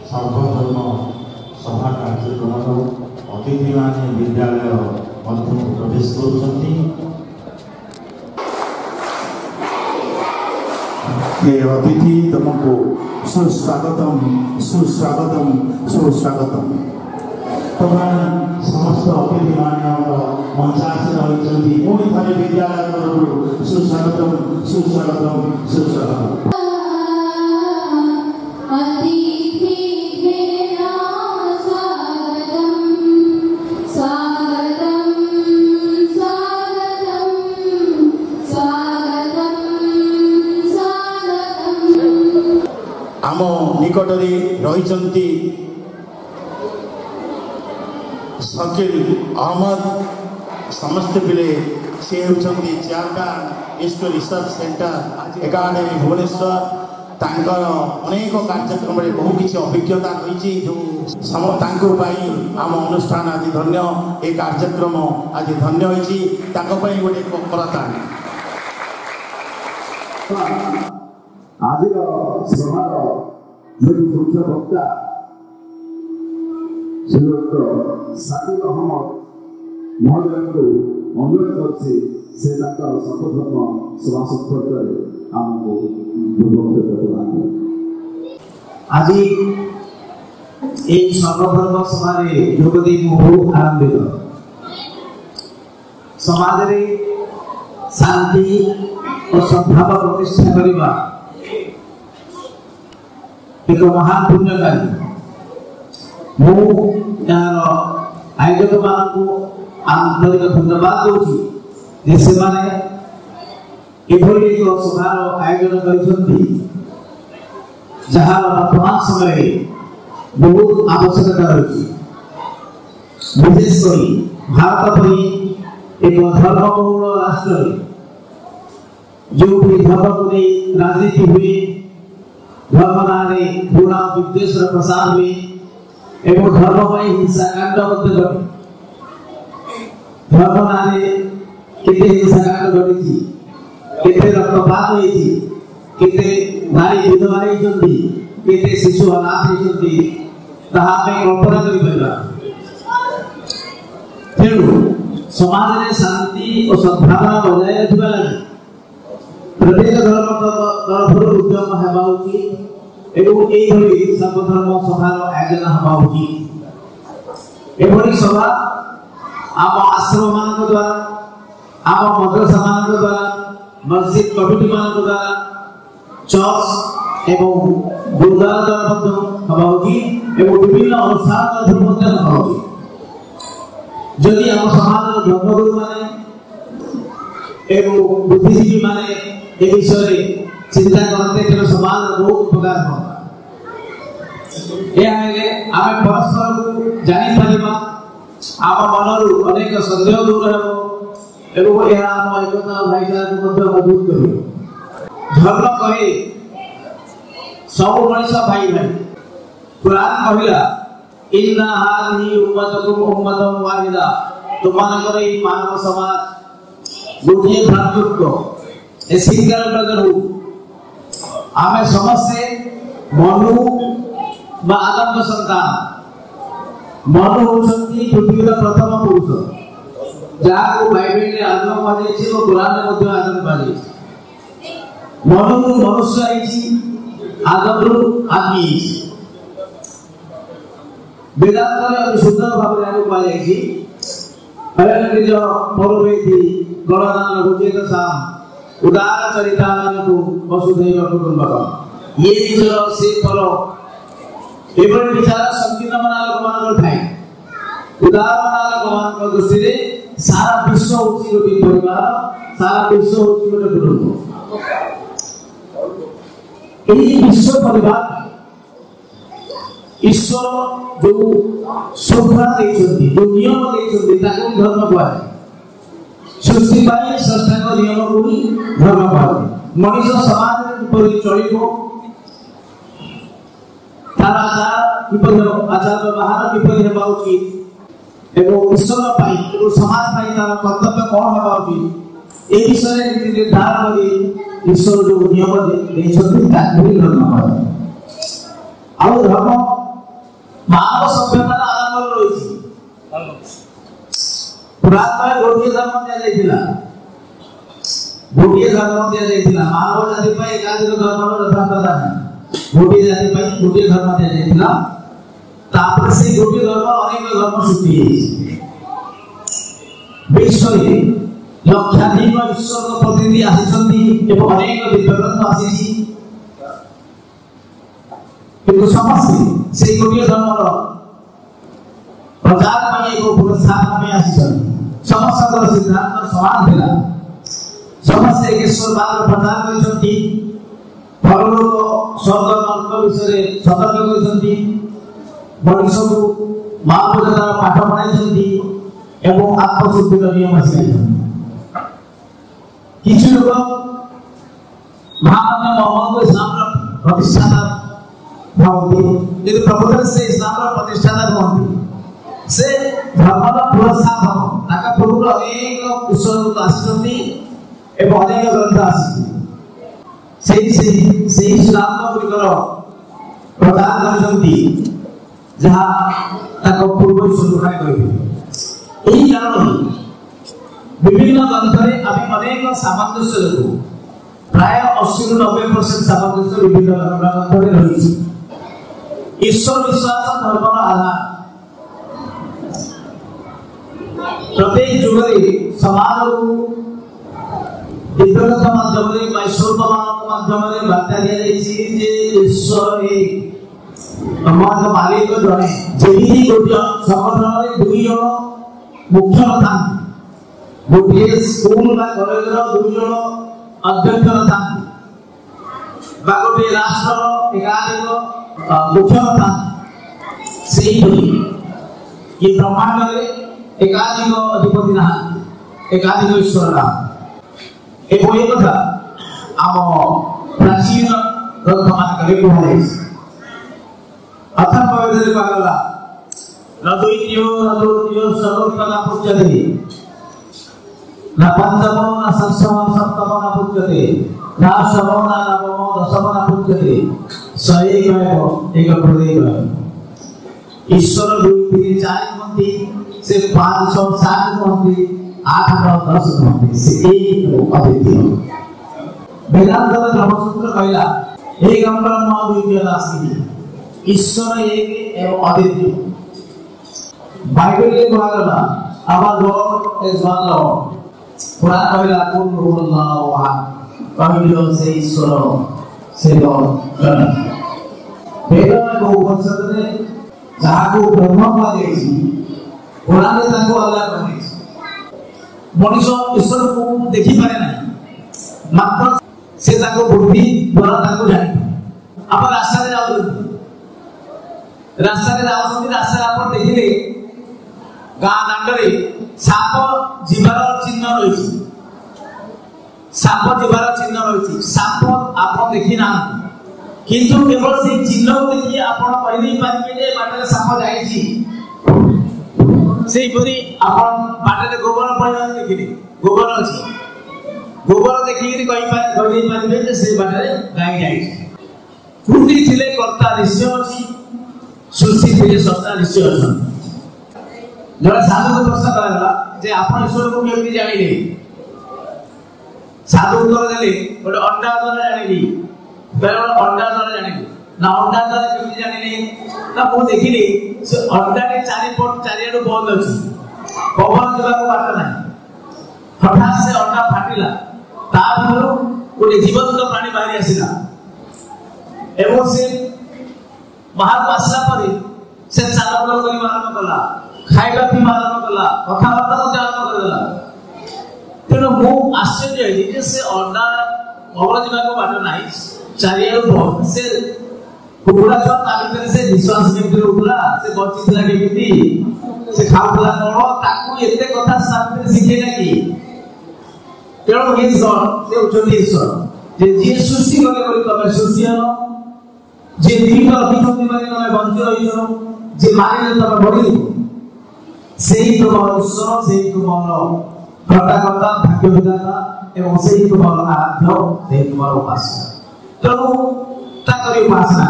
सर्वधर्म सभा कार्यक्रम अतिथि माने विद्यालय मध्य प्रवेश कर अतिथि तुमको सुस्वागतम सुस्वागतम सुस्वागतम। समस्त अतिथि माने मंचासीन रही पुणी थे विद्यालय तरफ सुस्वागतम सुस्वागतम सुस्वागतम। आम निकट रही शकील अहमद समस्त पिले से होती chairman east research centre academy Bhubaneswar तांकर अनेक कार्यक्रम में बहु किसी अभिज्ञता रही जो आम अनुष्ठान आज धन्य ये कार्यक्रम आज धन्य होती गोटे करता आज सभार मुख्य वक्ता श्रीयुक्त शकील अहमद महोदय को अनुरोध करछे से सर्वधर्म सभा संपर्क आमको आज सर्वधर्म सभा जोगदे बहुत आनंदित समाज रे शांति और सद्भाव प्रतिष्ठा करने एक महान पुण्य कार्य आयोजक मान को आंतरिक धन्यवाद दूसरी एक सभार आयोजन कर जहाँ वर्तमान समय बहुत आवश्यकता रही विशेषकर भारत परी एक धर्मबहुल राष्ट्र जो धर्म को नहीं राजनीति हुए धर्म ना घृणा विद्वेष प्रसार हुए एवं धर्म हिंसाकांड धर्म ना हिंसाकांड घटी रक्तपात होती नारी विधवा होती शिशु अनाथ होती कल्पना कर तेणु समाज में शांति और सद्भावना बजाय रखा लगे प्रत्येक धर्म तरफ उद्यम होगा उचित सर्वधर्म सभार आयोजन होगा उचित एभली सभा आम आश्रम मान द्वारा आम मद्रसा मान द्वारा मस्जिद कमिटी मान द्वारा चर्च एवं गुरुद्वारा द्वारा होगा उचित विभिन्न अनुष्ठान होगा उचित जदि आम समाज धर्मगुरु माने बुद्धिजीवी माने ए विषय चिंता करते तेज समाज बहुत उपकार होगा आम परस्पर को जानी पारिबा आम मनरु अनेक संदेह दूर हेबो एवं आम एकता भाईचारा को मजबूत करियो धर्म कहे सब मनुष्य भाई भाई कुरान कहिला इन्ना हादि उम्मतकुम उम्मतन वाहिदा तुमनकर ई मानव समाज गोटे भ्रातृत्व ए सिंगल ब्रदर आमे समस्ते मनु बा आदम संतान मनु होती पृथ्वीर प्रथम पुरुष जहाँ को बाइबल में आदम कहुई वो कुरान में आदम कहुई मनु मनुष्य आदम रु आदमी वेदांत सुंदर भाव कहुई निज पौरवेदी गणदान भुजेत साम उदार चरितानंदु वसुधैव कुटुंबकम ये निजर से फल एवं विचार संकीर्ण मनालक मानकर थाए उदार मनालक मानकर दृष्टि रे सारा विश्व होची गोटे परिवार सारा विश्व होची गोटे कुटुंब एही विश्व परिवार ईश्वर जो शृंखला देइछन्ति जो नियम देइछन्ति ताको धर्म कहै सृष्टि पाई संस्थान नियम को धर्म कहै मनुष्य समाज में किपरि चलिबो तार आचार व्यवहार किपरि हेबा उचित एवं ईश्वर पाई एवं समाज पाई तार कर्तव्य कौन हेबा उचित ए विषय निर्धारण करी ईश्वर जो नियम देइछन्ति ताको धर्म कहै ଆଉ ଧର୍ମ ମାନବ ସଭ୍ୟତାର ଆରମ୍ଭ ରହିଛି। ପୁରାତନ ଗୋଟିଏ ଧର୍ମ ଦିଆଯାଇଥିଲା, ଗୋଟିଏ ଧର୍ମ ଦିଆଯାଇଥିଲା। ମାନବ ଜାତି ପାଇଁ ଏକାଧିକ ଧର୍ମର ଯଥାର୍ଥତା ନାହିଁ, ଗୋଟିଏ ଜାତି ପାଇଁ ଗୋଟିଏ ଧର୍ମ ଦିଆଯାଇଥିଲା। ତାପରେ ସେଇ ଗୋଟିଏ ଧର୍ମ ଅନେକ ଧର୍ମ ସୃଷ୍ଟି ହେଇଛି। ବିଶ୍ୱରେ ଲକ୍ଷାଧିକ ଈଶ୍ୱରଙ୍କ ପ୍ରତିନିଧି ଆସିଛନ୍ତି ଏବଂ ଅନେକ ଦିବ୍ୟଗ୍ରନ୍ଥ ଆସିଛି, କିନ୍ତୁ ସମସ୍ତେ ସେଇ ଗୋଟିଏ ଧର୍ମର ପ୍ରଚାର ପାଇଁ ଏକ ଉପସ୍ଥାପନ ପାଇଁ ଆସିଛନ୍ତି। ସମସ୍ତଙ୍କର ସିଦ୍ଧାନ୍ତ ସମାନ ଥିଲା। ସମସ୍ତେ ଈଶ୍ୱରବାଦର ପ୍ରଚାର କରିଛନ୍ତି, ପରଲୋକ ସ୍ୱର୍ଗ ନରକ ବିଷୟରେ ସତର୍କ କରିଛନ୍ତି, ମଣିଷକୁ ମାନବ ଜାତିର ପାଠ ପଢ଼ାଇଛନ୍ତି ଏବଂ ଆତ୍ମଶୁଦ୍ଧିର ନିୟମ ଶିଖାଇଛନ୍ତି। କିଛି ଲୋକ ମହାମାନ୍ୟ ମୋହମ୍ମଦ ଇସଲାମର ପ୍ରତିଷ୍ଠାତା ଭାବନ୍ତି, କିନ୍ତୁ ପ୍ରକୃତରେ ସେ ଇସଲାମର ପ୍ରତିଷ୍ଠାତା ନୁହନ୍ତି। ସେ ଧର୍ମର ପୁରସ୍ଥାପକ। ତାଙ୍କ ପୂର୍ବରୁ ଅନେକ ଈଶ୍ୱରଦୂତ ଆସିଛନ୍ତି ଏବଂ ଅନେକ ଗ୍ରନ୍ଥ ଆସିଛି। ସେହି ସିଦ୍ଧାନ୍ତ ଗୁଡ଼ିକର ପ୍ରଚାର କରିଛନ୍ତି ଯାହା ତାଙ୍କ ପୂର୍ବ ଈଶ୍ୱରମାନେ କହିଥିଲେ। ଏହି କାରଣରୁ ବିଭିନ୍ନ ଗ୍ରନ୍ଥରେ ଆମେ ଅନେକ ସାମଞ୍ଜସ୍ୟ ଦେଖୁ। ପ୍ରାୟ 80ରୁ 90% ସାମଞ୍ଜସ୍ୟ ବିଭିନ୍ନ ଗ୍ରନ୍ଥରେ ରହିଛି। ଈଶ୍ୱର ବିଶ୍ୱାସ ଧର୍ମର ଆଧାର। ପ୍ରତ୍ୟେକ ଯୁଗରେ ସମାଜକୁ ଦିବ୍ୟଗ୍ରନ୍ଥ ମାଧ୍ୟମରେ ବା ଈଶ୍ୱରମାନଙ୍କ ମାଧ୍ୟମରେ ବାର୍ତ୍ତା ଦିଆଯାଇଛି ଯେ ଈଶ୍ୱର ଏକ, ଆମର ମାଲିକ ଜଣେ। ଯେମିତି ଗୋଟିଏ ସଂଗଠନରେ 2 ଜଣ ମୁଖ୍ୟ ଥାନ୍ତି, ଗୋଟିଏ ସ୍କୁଲ ବା କଲେଜର 2 ଜଣ ଅଧ୍ୟକ୍ଷ ଥାନ୍ତି, ବା ଗୋଟିଏ ରାଷ୍ଟ୍ରର ଏକାଧିକ ମୁଖ୍ୟ ଥାନ୍ତି, ସେହିପରି ଏ ବ୍ରହ୍ମାଣ୍ଡରେ ଏକାଧିକ ଅଧିପତି ନାହାନ୍ତି, ଏକାଧିକ ଈଶ୍ୱର ନାହାନ୍ତି। ଏବଂ ଏ କଥା ଆମ ପ୍ରାଚୀନ ଗ୍ରନ୍ଥମାନଙ୍କରେ କୁହାଯାଇଛି। ଅଥର୍ବବେଦରେ କୁହାଗଲା न द्वितीयो न तृतीयो चतुर्थो न पूज्यते, न पंचमो न षष्ठमो सप्तमो न पूज्यते, न अष्टमो न नवमो दशमो न पूज्यते, स एकमेव एक हृदय। ईश्वर 2 3 4 कहती, से 5 6 7 कहती, 8 9 10 कहती, से एक अद्वितीय। वेदांत ब्रह्मसूत्र कहला एक ब्रह्म द्वितीय नास्ति, ईश्वर एक एवं अद्वितीय। बाइबल में कहा गया our Lord is one Lord। Quran कहला कुल हुवल्लाहु अहद, कहलियो से ईश्वर से Lord जन। वेद में उपनिषद में जहाँ को ब्रह्म कहैछि, कुरान में ताको अल्लाह कहैछि। मनुष्य ईश्वर को देखि पारे नहीं, मात्र से ताको बुद्धि द्वारा ताको जानि। आप रास्ता में जाउछन्ति, रास्ता आप देखिले गाँ दांडरे साप जीवार चिन्ह रही, साप जीवार चिन्ह रही। साप आप देखी ना, किंतु केवल से चिन्ह देखिए आप कही पारे जे बाटर साप जाइछि। सेहीपरि आप बाटर गोबर पड़े देखिले, गोबर अच्छी, गोबर देखिक कही पारे जे से बाटर गाई जाइछि। कृति थिले कर्ता निश्चय अछि, सृष्टि थिले सत्ता निश्चय अछि। जरा साधु को प्रश्न करागला जे आपण ईश्वर को केमि जानिले? साधु उत्तर देले गोटे अंडा द्वारा जानिली, बेले अंडा द्वारा जानिली ना, अंडा द्वारा केमि जानिले ना, मु देखिली से अंडा के चारिपट चारियाडू बंद अछि, पवन जगह बाट नाही। हठात से अंडा फाटिला, ता भीतरु गोटे जीवंत प्राणी बाहरी आसिला एवं से बाहर आसला परे से चालबल करिवा आरंभ कला, खाइबा पिबा आरंभ कला, कथाबार्ता आरंभ करदेला। तेणु मु आश्चर्य है जे से अंडा पवन जगह बाट नाही, चारियाडू बंद। से कुकुड़ा छुआ ता भीतर से विश्वास केमति उठला, से बचितला केमति, से खाउतला कोन, ताकू एते कथा सामने शिखेला कि। तेणु ईश्वर से उच्चती ईश्वर जे जी सृष्टि करे बोली तमे सृष्टि हो, जे दीर्घ अभिशक्ति माने तमे बंची रहियो, जे मारिले तमे बढी सेही तुम्हारा ईश्वर, सेही तुम्हारा कर्ता भाग्य विधाता एवं सेही तुम्हारा आराध्य, सेही तुम्हारा उपासना। तेणु ताकरी उपासना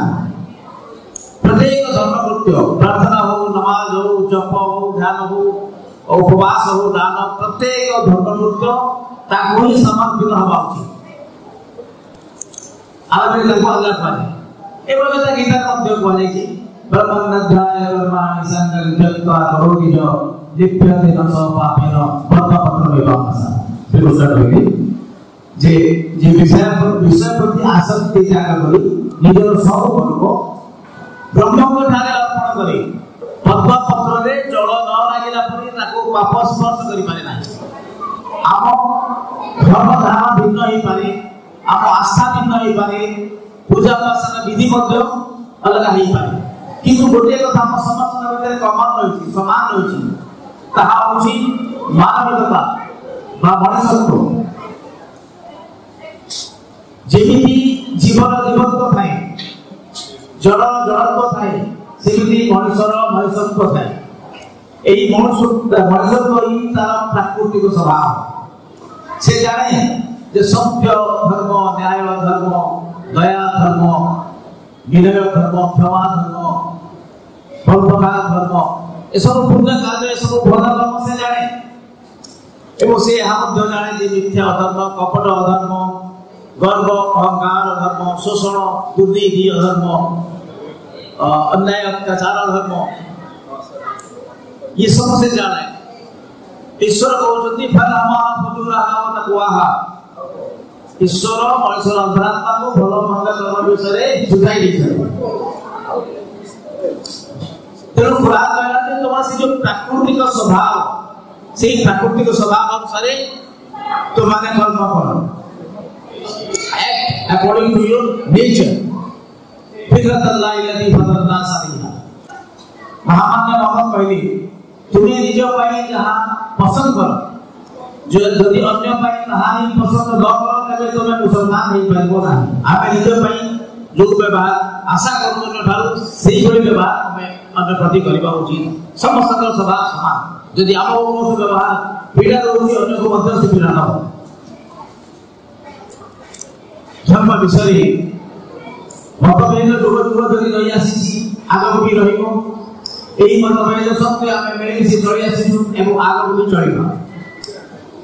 धर्मकृत्य प्रार्थना हो, नमाज हो, जप हो, ध्यान हो, उपवास हो, दान, प्रत्येक धर्मकृत्य ताकू ही समर्पित हवा उचित। आगे अल्लाह पाने एवं गीता मध्य कहुछि ब्रह्मन्नध्याय कर्माणि संगल्पयित्वा करोति जो लिप्यते न स पापेन पद्मपत्र विवाहसा। जे जे विषय प्रति आसक्ति त्याग करी निजर सब कर्म ब्रह्म को ठारे अर्पण करी पद्मपत्र रे जल न लागिला परि ताको पाप स्पर्श करि पारे नाही। आम धर्म धारा भिन्न ही पारे, आम आस्था भिन्न ही पारे, पूजा उपासना विधि मध्य अलग ही पारे, किंतु गोटे कथा हम समस्त भितर कमन रही समान रही ताहा होछि मानविकता बा मनुष्यत्व। जेमिति जीवन जीवत्व थाए, जल जलत्व थाए, सेमिति मनुष्यर मनुष्यत्व थाए। एई मनुष्यत्व ही तार प्राकृतिक स्वभाव। से जाने जे सत्य धर्म, न्याय धर्म, दया धर्म, विनय धर्म, क्षमा धर्म, परोपकार धर्म, ये सब पुण्य कार्य, ये सब भल धर्म से जाने। एवं से यहाँ जाने जे मिथ्या अधर्म, कपट अधर्म, गर्व अहंकार धर्म, शोषण दुर्नीति अधर्म, अन्याय अत्याचार धर्म, ये सब से जाने। ईश्वर कहते ईश्वर मनुष्य अंतरात्मा को भल मंद कर्म विषय बुझाई तेणु पुराण कहला तुम से जो प्राकृतिक स्वभाव से प्राकृतिक स्वभाव अनुसार तुमने कर्म करो, act according to your nature। फितरतल्लाह इल्लती फतरना सरीहा। महामान्य बाबा कहली तुम्हें निज पाई जहां पसंद करो, जो यदि अन्य पाई ताहा ही पसंद न करो तबे तुम्हें मुसलमान नहीं पाइबो ना। आमे निज पाई जो व्यवहार आशा करू अन्य ठारू सेही भली व्यवहार हमें अन्य प्रति करबा उचित। समस्त स्वभाव समान, यदि आम व्यवहार पीड़ा रोगी अन्य को मध्य से पीड़ा न हो। धर्म विषय मतभेद जुग जुग धरी रही आसी आगक भी रहिबो। एही मतभेद सत्य आमे मिलिमिशि चली आसीछु एवं आगक भी चलिबा।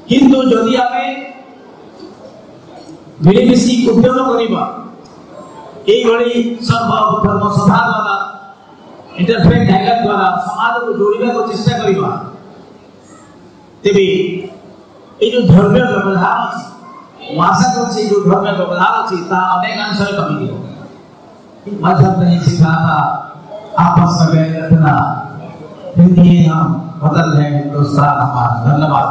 किंतु यदि आमे मिलिमिशि उद्यम करिबा, एही भली सर्व धर्म सभा द्वारा इंटरफेरेंस डायलॉग द्वारा समाज को जोड़िबा को चेष्टा करिबा, तेबे ए जो धर्म व्यवधान अछि आशा करछि जो धर्म व्यवधान अछि ता अनेक अंश कमी दियो। मजहब नहीं सिखाता, आपस में रखना, फिर हम बदल जाएंगे। दोस्तों धन्यवाद।